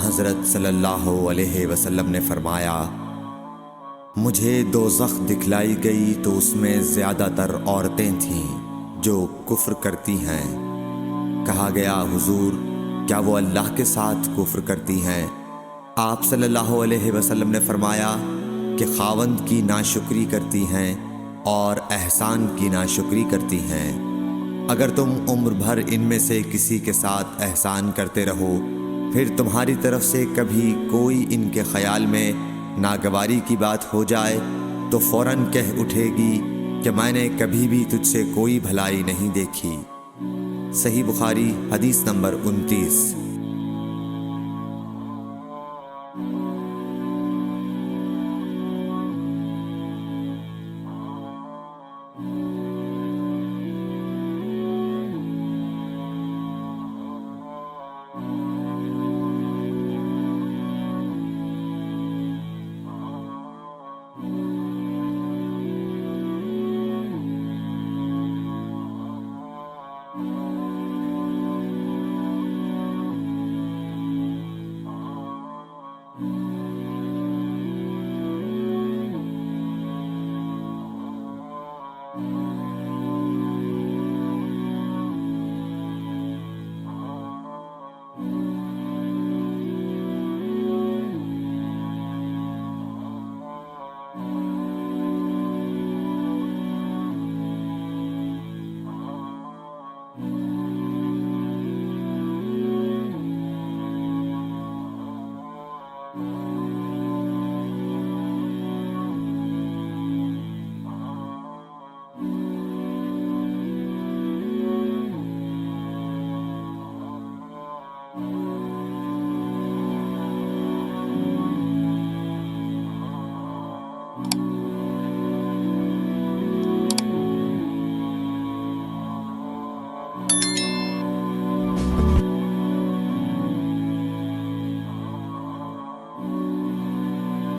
حضرت صلی اللہ علیہ وسلم نے فرمایا، مجھے دوزخ دکھلائی گئی تو اس میں زیادہ تر عورتیں تھیں جو کفر کرتی ہیں۔ کہا گیا، حضور کیا وہ اللہ کے ساتھ کفر کرتی ہیں؟ آپ صلی اللہ علیہ وسلم نے فرمایا کہ خاوند کی ناشکری کرتی ہیں اور احسان کی ناشکری کرتی ہیں۔ اگر تم عمر بھر ان میں سے کسی کے ساتھ احسان کرتے رہو، پھر تمہاری طرف سے کبھی کوئی ان کے خیال میں ناگواری کی بات ہو جائے تو فوراً کہہ اٹھے گی کہ میں نے کبھی بھی تجھ سے کوئی بھلائی نہیں دیکھی۔ صحیح بخاری حدیث نمبر 29۔